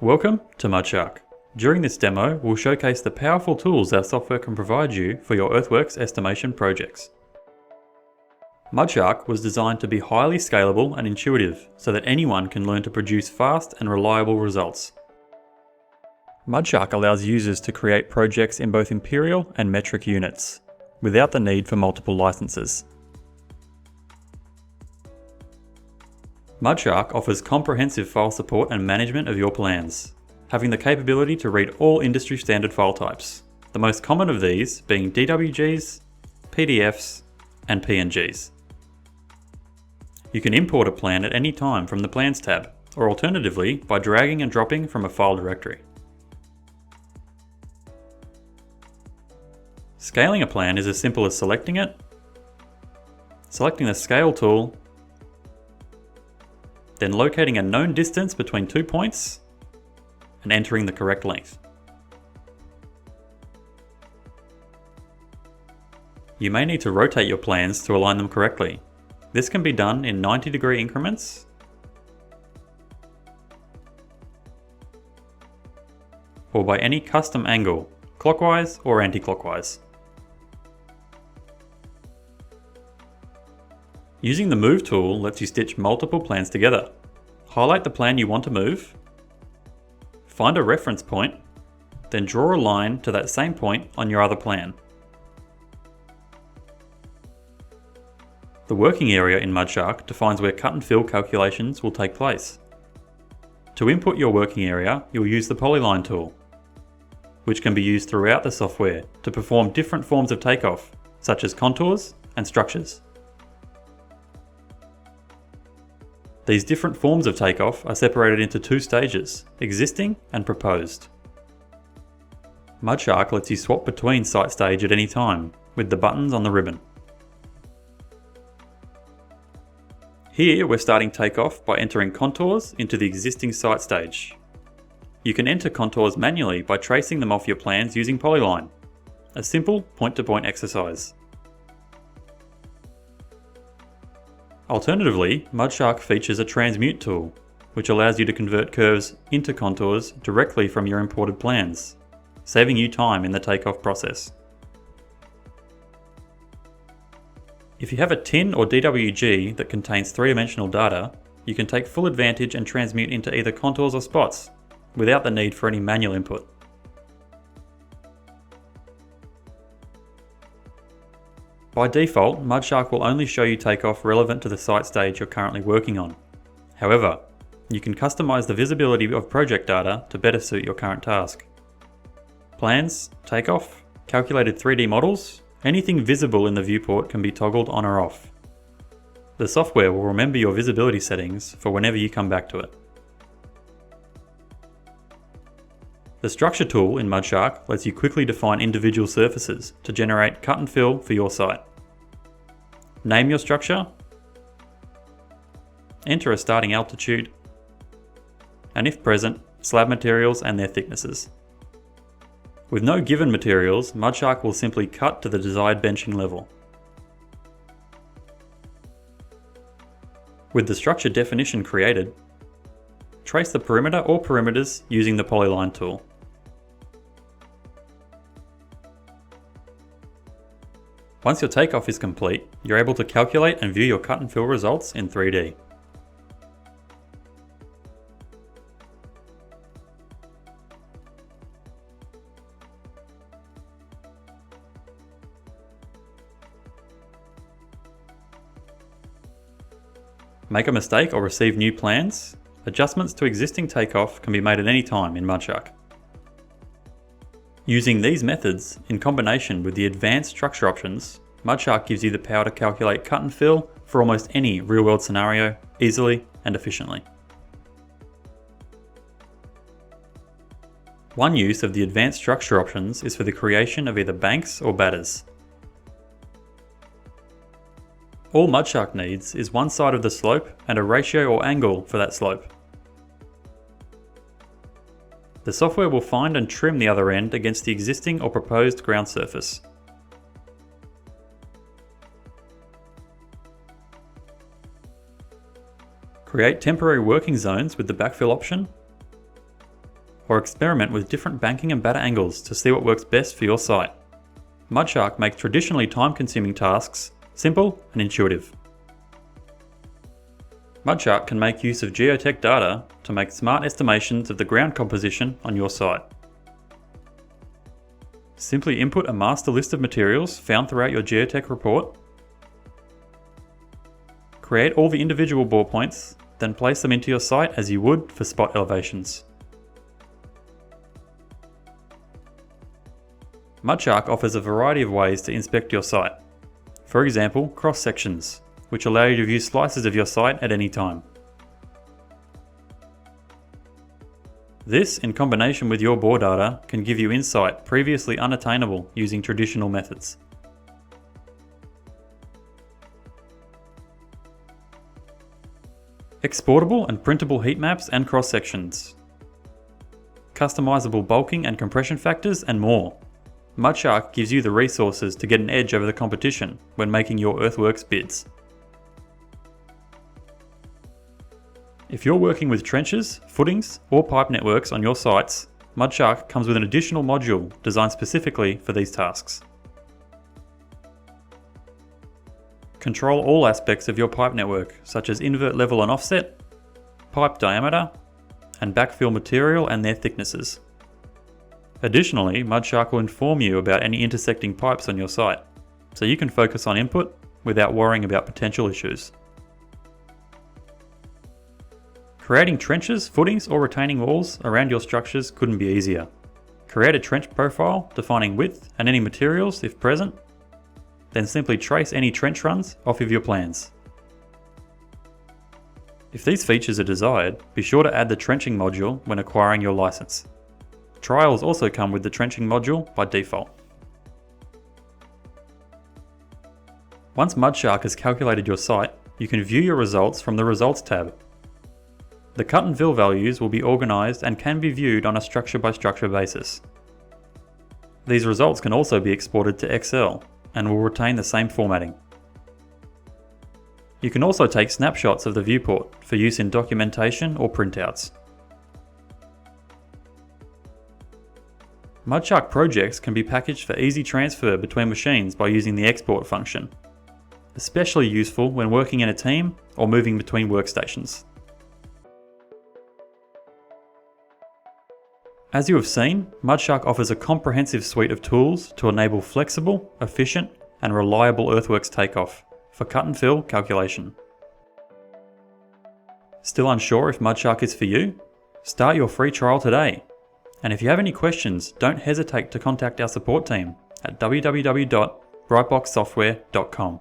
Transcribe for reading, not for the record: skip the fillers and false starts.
Welcome to MudShark. During this demo, we'll showcase the powerful tools our software can provide you for your Earthworks estimation projects. MudShark was designed to be highly scalable and intuitive so that anyone can learn to produce fast and reliable results. MudShark allows users to create projects in both imperial and metric units, without the need for multiple licenses. MudShark offers comprehensive file support and management of your plans, having the capability to read all industry standard file types, the most common of these being DWGs, PDFs, and PNGs. You can import a plan at any time from the Plans tab, or alternatively by dragging and dropping from a file directory. Scaling a plan is as simple as selecting it, selecting the Scale tool, then locating a known distance between 2 points and entering the correct length. You may need to rotate your plans to align them correctly. This can be done in 90-degree increments or by any custom angle, clockwise or anti-clockwise. Using the Move tool lets you stitch multiple plans together. Highlight the plan you want to move, find a reference point, then draw a line to that same point on your other plan. The working area in MudShark defines where cut and fill calculations will take place. To input your working area, you'll use the Polyline tool, which can be used throughout the software to perform different forms of takeoff, such as contours and structures. These different forms of takeoff are separated into two stages, existing and proposed. MudShark lets you swap between site stage at any time with the buttons on the ribbon. Here we're starting takeoff by entering contours into the existing site stage. You can enter contours manually by tracing them off your plans using Polyline, a simple point-to-point exercise. Alternatively, MudShark features a Transmute Tool, which allows you to convert curves into contours directly from your imported plans, saving you time in the takeoff process. If you have a TIN or DWG that contains three-dimensional data, you can take full advantage and transmute into either contours or spots, without the need for any manual input. By default, MudShark will only show you takeoff relevant to the site stage you're currently working on. However, you can customize the visibility of project data to better suit your current task. Plans, takeoff, calculated 3D models, anything visible in the viewport can be toggled on or off. The software will remember your visibility settings for whenever you come back to it. The Structure tool in MudShark lets you quickly define individual surfaces to generate cut and fill for your site. Name your structure, enter a starting altitude, and if present, slab materials and their thicknesses. With no given materials, MudShark will simply cut to the desired benching level. With the structure definition created, trace the perimeter or perimeters using the Polyline tool. Once your takeoff is complete, you're able to calculate and view your cut and fill results in 3D. Make a mistake or receive new plans? Adjustments to existing takeoff can be made at any time in MudShark. Using these methods, in combination with the advanced structure options, MudShark gives you the power to calculate cut and fill for almost any real-world scenario, easily and efficiently. One use of the advanced structure options is for the creation of either banks or batters. All MudShark needs is one side of the slope and a ratio or angle for that slope. The software will find and trim the other end against the existing or proposed ground surface. Create temporary working zones with the backfill option, or experiment with different banking and batter angles to see what works best for your site. MudShark makes traditionally time-consuming tasks simple and intuitive. MudShark can make use of geotech data to make smart estimations of the ground composition on your site. Simply input a master list of materials found throughout your geotech report. Create all the individual bore points, then place them into your site as you would for spot elevations. MudShark offers a variety of ways to inspect your site. For example, cross-sections, which allow you to view slices of your site at any time. This, in combination with your bore data, can give you insight previously unattainable using traditional methods. Exportable and printable heat maps and cross-sections. Customizable bulking and compression factors and more. MudShark gives you the resources to get an edge over the competition when making your Earthworks bids. If you're working with trenches, footings, or pipe networks on your sites, MudShark comes with an additional module designed specifically for these tasks. Control all aspects of your pipe network, such as invert level and offset, pipe diameter, and backfill material and their thicknesses. Additionally, MudShark will inform you about any intersecting pipes on your site, so you can focus on input without worrying about potential issues. Creating trenches, footings, or retaining walls around your structures couldn't be easier. Create a trench profile defining width and any materials if present, then simply trace any trench runs off of your plans. If these features are desired, be sure to add the trenching module when acquiring your license. Trials also come with the trenching module by default. Once MudShark has calculated your site, you can view your results from the Results tab. The cut and fill values will be organised and can be viewed on a structure by structure basis. These results can also be exported to Excel and will retain the same formatting. You can also take snapshots of the viewport for use in documentation or printouts. MudShark projects can be packaged for easy transfer between machines by using the export function, especially useful when working in a team or moving between workstations. As you have seen, MudShark offers a comprehensive suite of tools to enable flexible, efficient, and reliable Earthworks takeoff for cut and fill calculation. Still unsure if MudShark is for you? Start your free trial today. And if you have any questions, don't hesitate to contact our support team at www.brightboxsoftware.com.